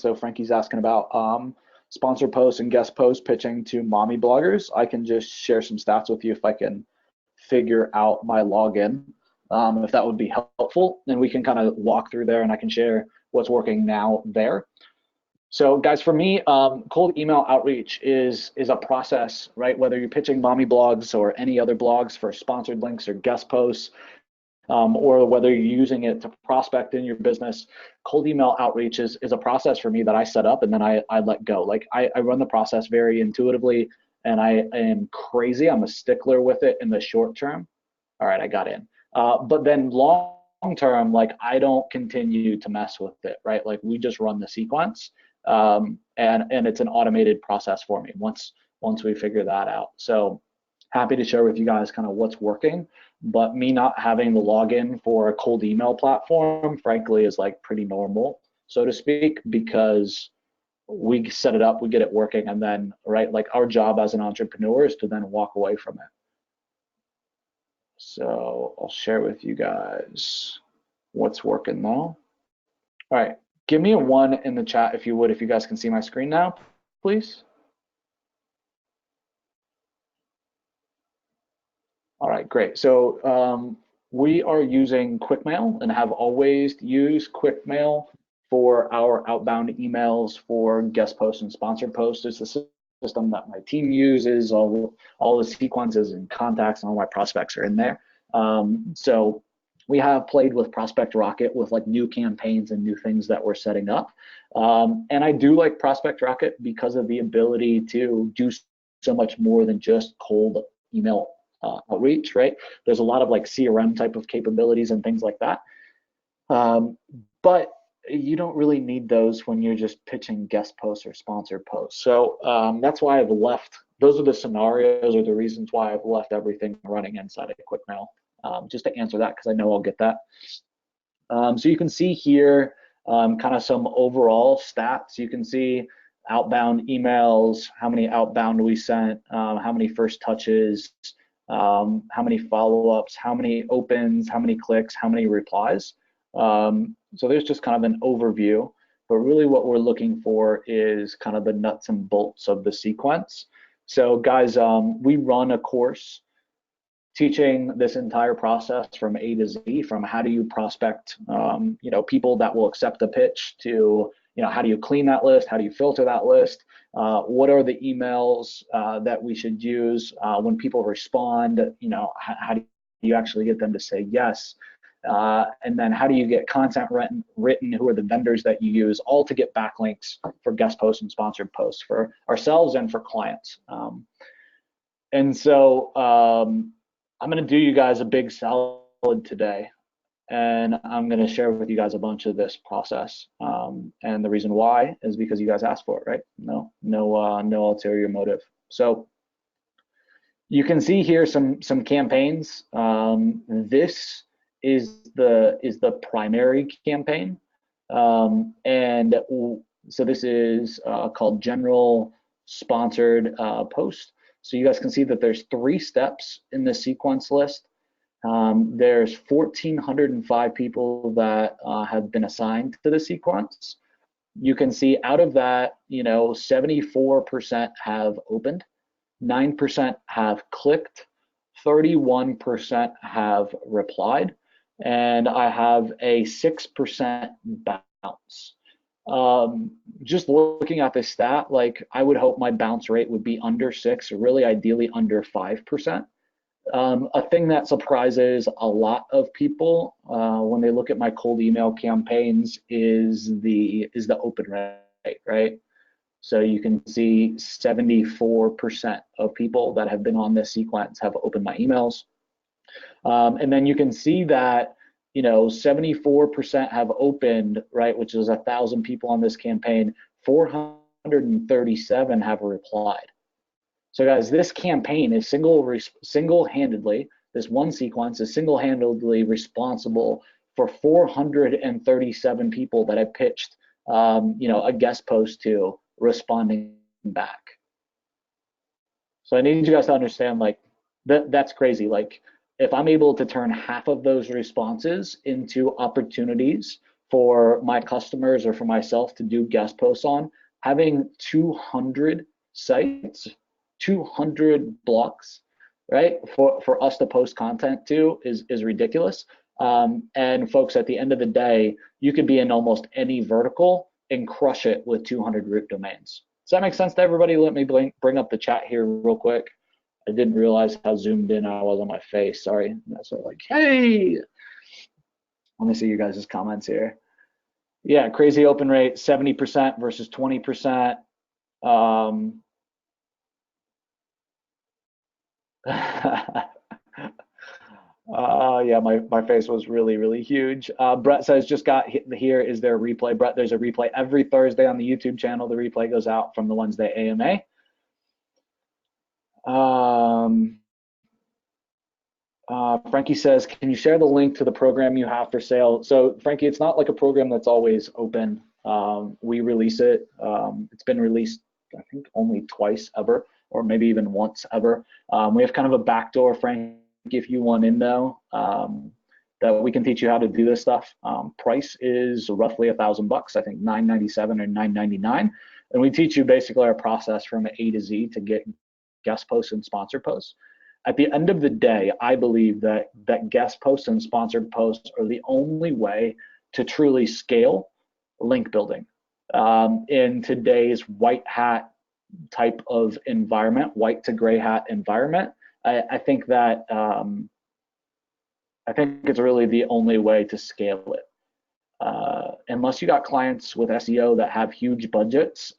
So Frankie's asking about sponsored posts and guest posts pitching to mommy bloggers. I can just share some stats with you if I can figure out my login, if that would be helpful. And we can kind of walk through there and I can share what's working now there. So guys, for me, cold email outreach is a process, right? Whether you're pitching mommy blogs or any other blogs for sponsored links or guest posts, or whether you're using it to prospect in your business, cold email outreach is a process for me that I set up and then I let go. Like I run the process very intuitively and I am crazy. I'm a stickler with it in the short term. All right, I got in. But then long term, like I don't continue to mess with it, right? Like we just run the sequence, and it's an automated process for me once we figure that out. So happy to share with you guys kind of what's working, but me not having the login for a cold email platform, frankly, is like pretty normal, so to speak, because we set it up, we get it working, and then, right, like our job as an entrepreneur is to then walk away from it. So I'll share with you guys what's working now. All right, give me a 1 in the chat if you would, if you guys can see my screen now, please. All right, great. So we are using QuickMail and have always used QuickMail for our outbound emails for guest posts and sponsored posts. It's the system that my team uses. All the sequences and contacts and all my prospects are in there. So we have played with Prospect Rocket with like new campaigns and new things that we're setting up. And I do like Prospect Rocket because of the ability to do so much more than just cold email outreach, right? There's a lot of like CRM type of capabilities and things like that. But you don't really need those when you're just pitching guest posts or sponsored posts. So that's why I've left, those are the scenarios or the reasons why I've left everything running inside of QuickMail. Just to answer that, because I know I'll get that. So you can see here kind of some overall stats. You can see outbound emails, how many outbound we sent, how many first touches, how many follow-ups, how many opens, how many clicks, how many replies. So there's just kind of an overview, but really what we're looking for is kind of the nuts and bolts of the sequence. So guys, we run a course teaching this entire process from A to Z, from how do you prospect, people that will accept the pitch, to, how do you clean that list? How do you filter that list? What are the emails that we should use when people respond? How do you actually get them to say yes? And then how do you get content written? Who are the vendors that you use, all to get backlinks for guest posts and sponsored posts for ourselves and for clients. And so I'm going to do you guys a big solid today, and I'm going to share with you guys a bunch of this process. And the reason why is because you guys asked for it, right? No ulterior motive. So you can see here some campaigns. This is the primary campaign, and so this is called general sponsored post. So you guys can see that there's 3 steps in the sequence list. There's 1,405 people that have been assigned to the sequence. You can see out of that, 74% have opened, 9% have clicked, 31% have replied, and I have a 6% bounce. Just looking at this stat, like I would hope my bounce rate would be under 6, or really ideally under 5%. A thing that surprises a lot of people when they look at my cold email campaigns is the open rate, right? So you can see 74% of people that have been on this sequence have opened my emails. And then you can see that 74% have opened, right, which is 1,000 people on this campaign. 437 have replied. So guys, this campaign is single-handedly, this one sequence is single-handedly responsible for 437 people that I pitched, a guest post to responding back. So I need you guys to understand, like, that's crazy. Like, if I'm able to turn half of those responses into opportunities for my customers or for myself to do guest posts on, having 200 sites, 200 blocks, right, for us to post content to is ridiculous. And folks, at the end of the day, you could be in almost any vertical and crush it with 200 root domains. Does that make sense to everybody? Let me bring up the chat here real quick. I didn't realize how zoomed in I was on my face. Sorry. That's sort of like, hey. Let me see you guys' comments here. Yeah, crazy open rate, 70% versus 20%. Yeah, my face was really huge. Brett says, just got here. Is there a replay? Brett, there's a replay every Thursday on the YouTube channel. The replay goes out from the Wednesday AMA. Frankie says, can you share the link to the program you have for sale? So Frankie, it's not like a program that's always open. We release it. It's been released, I think, only twice ever, or maybe even once ever. We have kind of a backdoor, Frankie, if you want in though, that we can teach you how to do this stuff. Price is roughly $1,000, I think $997 or $999. And we teach you basically our process from A to Z to get guest posts and sponsored posts. At the end of the day, I believe that guest posts and sponsored posts are the only way to truly scale link building. In today's white hat type of environment, white to gray hat environment, I think that I think it's really the only way to scale it. Unless you got clients with SEO that have huge budgets,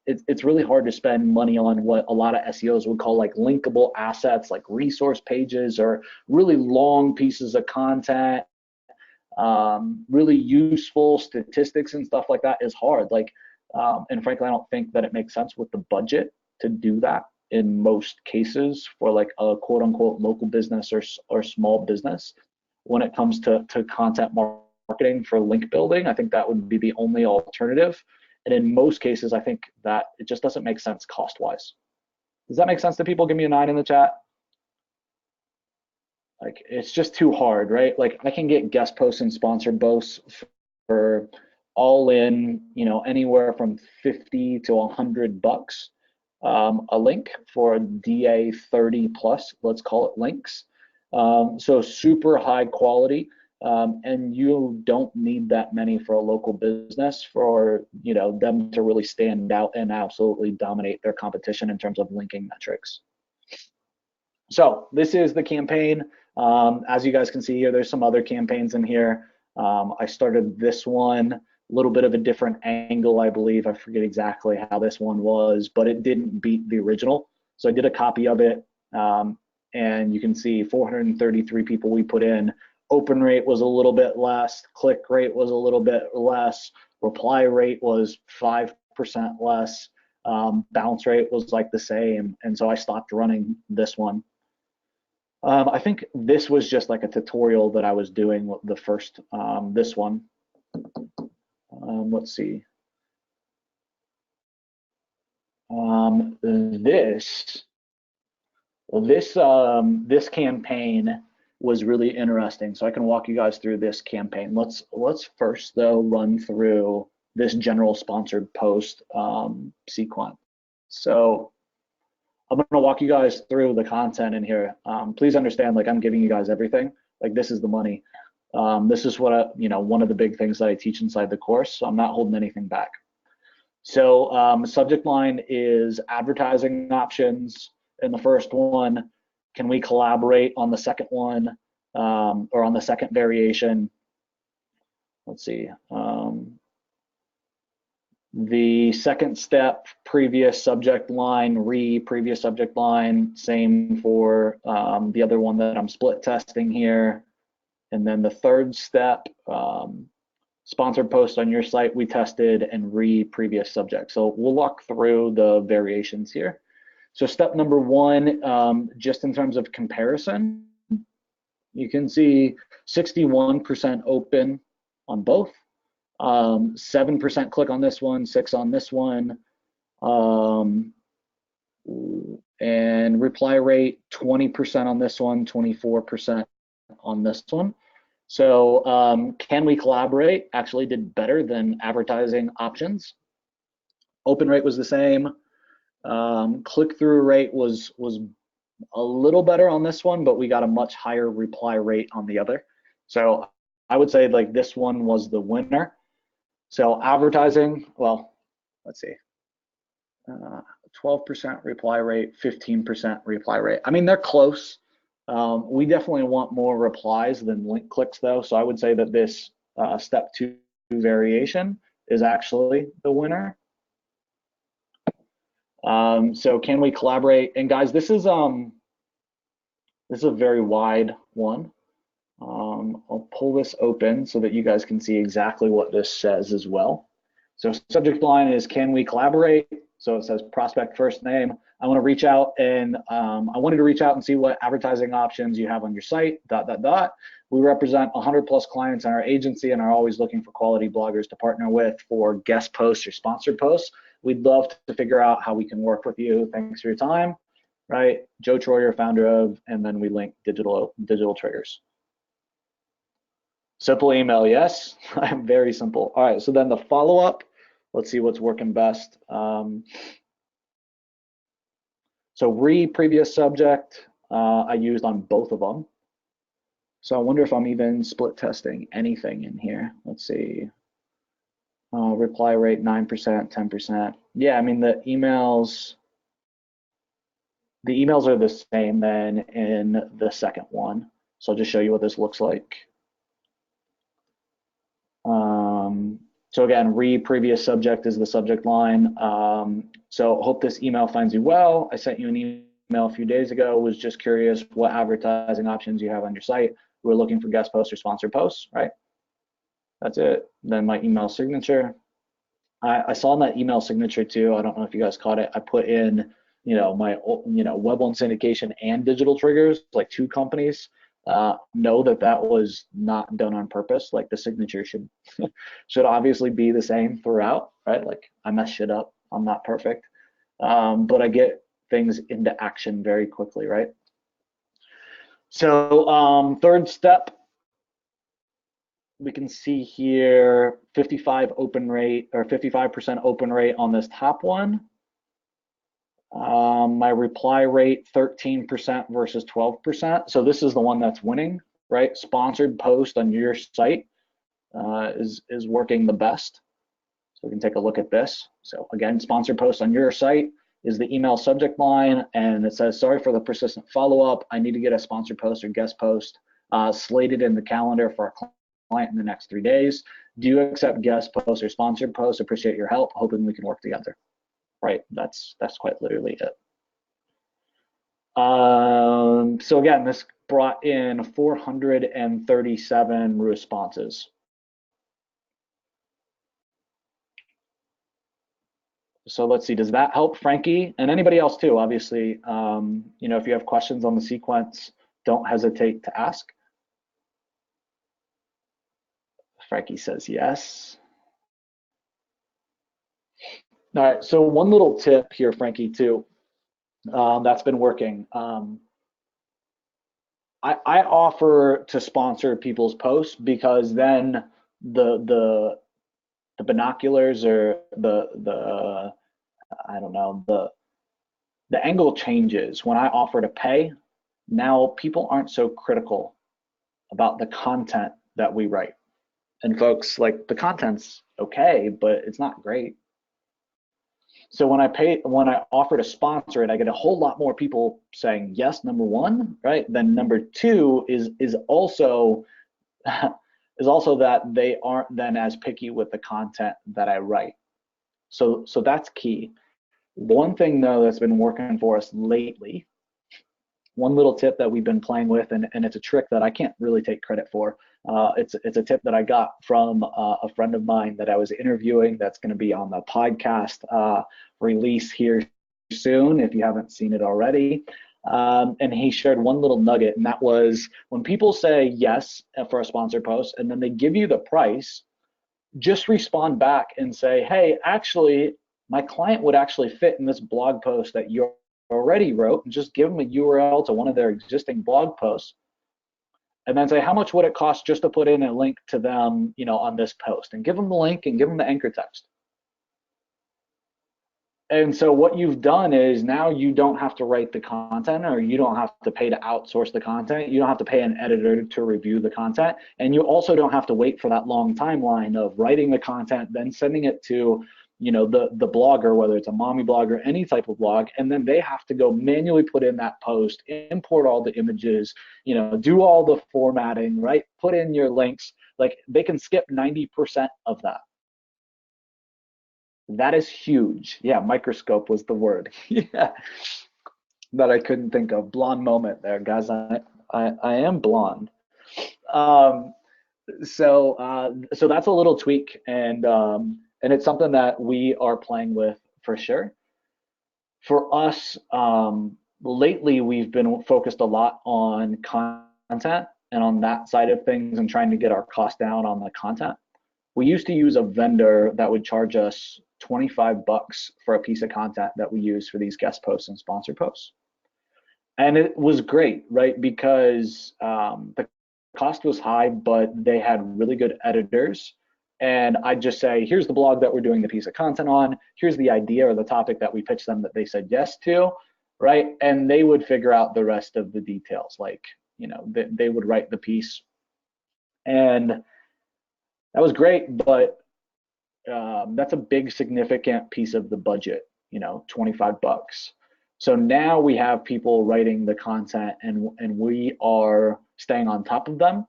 it's really hard to spend money on what a lot of SEOs would call like linkable assets, like resource pages or really long pieces of content. Really useful statistics and stuff like that is hard. Like, and frankly, I don't think that it makes sense with the budget to do that in most cases for like a quote unquote local business or small business. When it comes to content marketing for link building, I think that would be the only alternative. And in most cases, I think that it just doesn't make sense cost-wise. Does that make sense to people? Give me a 9 in the chat. Like, it's just too hard, right? Like, I can get guest posts and sponsored posts for all in, you know, anywhere from 50 to $100 a link for DA 30 plus, let's call it links. So super high quality. And you don't need that many for a local business for, you know, them to really stand out and absolutely dominate their competition in terms of linking metrics. So this is the campaign. As you guys can see here, there's some other campaigns in here. I started this one, a little bit of a different angle, I believe. I forget exactly how this one was, but it didn't beat the original. So I did a copy of it, and you can see 433 people we put in. Open rate was a little bit less, click rate was a little bit less, reply rate was 5% less, bounce rate was like the same, and so I stopped running this one. I think this was just like a tutorial that I was doing the first, this one. Let's see. This campaign was really interesting, so I can walk you guys through this campaign. Let's first though run through this general sponsored post sequence. So I'm gonna walk you guys through the content in here. Please understand, like, I'm giving you guys everything. Like, this is the money. This is what one of the big things that I teach inside the course. So I'm not holding anything back. So subject line is advertising options in the first one. Can we collaborate on the second one, or on the second variation? Let's see. The second step, previous subject line, previous subject line, same for the other one that I'm split testing here. And then the third step, sponsored post on your site, we tested, and previous subject. So we'll walk through the variations here. So step number one, just in terms of comparison, you can see 61% open on both, 7% click on this one, 6 on this one, and reply rate 20% on this one, 24% on this one. So can we collaborate actually did better than advertising options. Open rate was the same. Click-through rate was a little better on this one, but we got a much higher reply rate on the other. So I would say like this one was the winner. So advertising, well, let's see, 12% reply rate, 15% reply rate. I mean, they're close. We definitely want more replies than link clicks though. So I would say that this step 2 variation is actually the winner. So can we collaborate? And guys, this is a very wide one. I'll pull this open so that you guys can see exactly what this says as well. So subject line is, can we collaborate? So it says prospect first name. I want to reach out and I wanted to reach out and see what advertising options you have on your site, ... We represent 100 plus clients in our agency and are always looking for quality bloggers to partner with for guest posts or sponsored posts. We'd love to figure out how we can work with you. Thanks for your time. Right, Joe Troyer, founder of, and then we link digital triggers. Simple email, yes. I'm very simple. All right, so then the follow-up, let's see what's working best. So previous subject, I used on both of them. So I wonder if I'm even split testing anything in here. Let's see. Reply rate 9%, 10%. Yeah, I mean the emails are the same then in the second one. So I'll just show you what this looks like. So again, previous subject is the subject line. So hope this email finds you well. I sent you an email a few days ago, was just curious what advertising options you have on your site. We're looking for guest posts or sponsored posts, right? That's it. Then my email signature. I saw in that email signature too, I don't know if you guys caught it, I put in, my, Web 1 syndication and digital triggers, like 2 companies. Know that was not done on purpose. Like the signature should obviously be the same throughout, right? Like I mess shit up, I'm not perfect, but I get things into action very quickly, right? So third step, we can see here 55% open rate on this top one. My reply rate 13% versus 12%. So this is the one that's winning, right? Sponsored post on your site is working the best. So we can take a look at this. So again, sponsored post on your site is the email subject line, and it says, sorry for the persistent follow-up. I need to get a sponsored post or guest post slated in the calendar for our client in the next 3 days. Do you accept guest posts or sponsored posts? Appreciate your help. Hoping we can work together. Right, that's quite literally it. So again, this brought in 437 responses. So let's see, does that help, Frankie? And anybody else too, obviously. If you have questions on the sequence, don't hesitate to ask. Frankie says yes. All right, so one little tip here, Frankie, too, that's been working. I offer to sponsor people's posts because then the binoculars or the I don't know, the angle changes when I offer to pay. Now people aren't so critical about the content that we write. And folks, like the content's okay, but it's not great. So when I offer to sponsor it, I get a whole lot more people saying yes, number one, right? Then number two is also that they aren't then as picky with the content that I write. So that's key. One thing though that's been working for us lately, one little tip that we've been playing with, and it's a trick that I can't really take credit for. It's a tip that I got from a friend of mine that I was interviewing that's going to be on the podcast release here soon, if you haven't seen it already. And he shared one little nugget, and that was when people say yes for a sponsored post and then they give you the price, just respond back and say, hey, actually, my client would actually fit in this blog post that you already wrote, and just give them a URL to one of their existing blog posts. and then say, how much would it cost just to put in a link to them, on this post, and give them the link and give them the anchor text. And so what you've done is now you don't have to write the content, or you don't have to pay to outsource the content. You don't have to pay an editor to review the content. And you also don't have to wait for that long timeline of writing the content, then sending it to, the blogger, whether it's a mommy blog or any type of blog, and then they have to go manually put in that post, import all the images, do all the formatting, right? Put in your links. Like, they can skip 90% of that. That is huge. Yeah, microscope was the word. Yeah, that I couldn't think of. Blonde moment there, guys. I am blonde. Um, so that's a little tweak, and it's something that we are playing with for sure. For us, lately we've been focused a lot on content and on that side of things, and trying to get our cost down on the content. We used to use a vendor that would charge us 25 bucks for a piece of content that we use for these guest posts and sponsor posts. And it was great, right? Because the cost was high, but they had really good editors. And I'd just say, here's the blog that we're doing the piece of content on. Here's the idea or the topic that we pitched them that they said yes to, right? And they would figure out the rest of the details. Like, they would write the piece. And that was great, but that's a big significant piece of the budget, 25 bucks. So now we have people writing the content, and we are staying on top of them.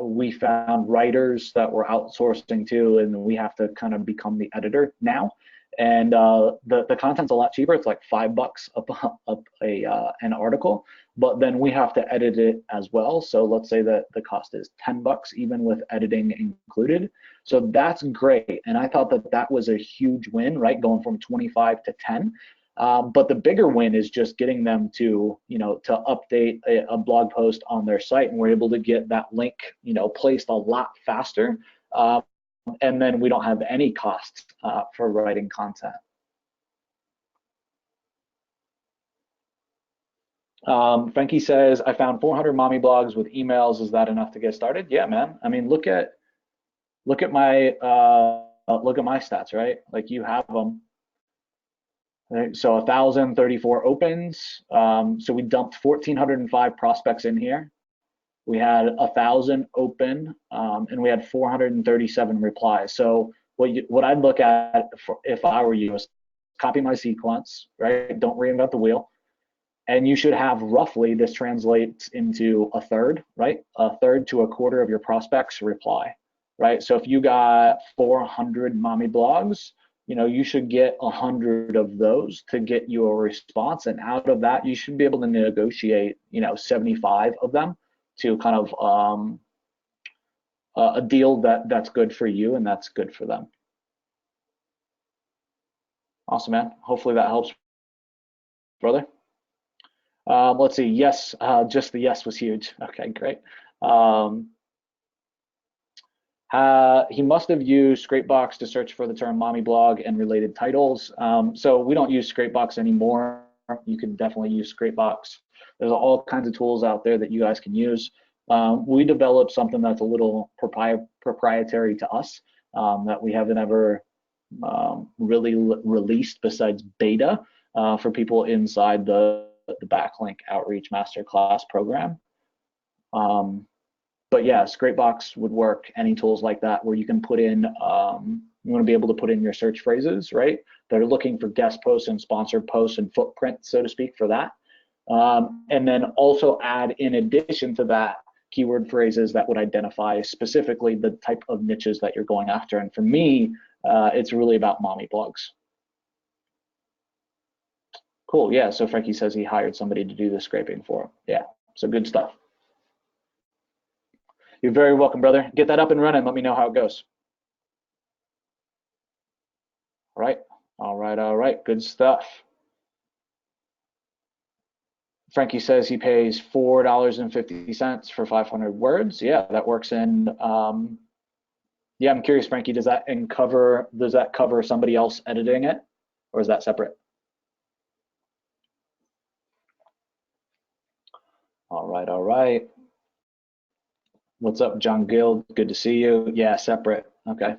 We found writers that we're outsourcing to, and we have to kind of become the editor now. And the content's a lot cheaper. It's like $5 an article, but then we have to edit it as well. So let's say that the cost is $10 even with editing included. So that's great. And I thought that that was a huge win, right? Going from 25 to 10. But the bigger win is just getting them to, to update a blog post on their site, and we're able to get that link, placed a lot faster. And then we don't have any costs for writing content. Frankie says, I found 400 mommy blogs with emails. Is that enough to get started? Yeah, man. I mean, look at my stats, right? Like, you have them. Right? So 1,034 opens. So we dumped 1,405 prospects in here. We had 1,000 open, and we had 437 replies. So what I'd look at if I were you is copy my sequence, right? Don't reinvent the wheel. And you should have roughly, this translates into a third, right? A third to a quarter of your prospects reply, right? So if you got 400 mommy blogs, you should get 100 of those to get you a response. And out of that, you should be able to negotiate, 75 of them to kind of a deal that's good for you and that's good for them. Awesome, man. Hopefully that helps, brother. Let's see. Yes, just the yes was huge. Okay, great. He must have used Scrapebox to search for the term mommy blog and related titles. So we don't use Scrapebox anymore. You can definitely use Scrapebox. There's all kinds of tools out there that you guys can use. We developed something that's a little proprietary to us, that we haven't ever really released besides beta for people inside the Backlink Outreach Masterclass program. But yeah, Scrapebox would work. Any tools like that where you can put in, you want to be able to put in your search phrases, right? They're looking for guest posts and sponsored posts and footprint, so to speak, for that. And then also add, in addition to that, keyword phrases that would identify specifically the type of niches that you're going after. And for me, it's really about mommy blogs. Cool, yeah, so Frankie says he hired somebody to do the scraping for him. Yeah, so good stuff. You're very welcome, brother. Get that up and running. Let me know how it goes. All right, all right, all right, good stuff. Frankie says he pays $4.50 for 500 words. Yeah, that works in. Yeah, I'm curious, Frankie. Does that cover somebody else editing it, or is that separate? All right, all right. What's up, John Gill? Good to see you. Yeah, separate. Okay.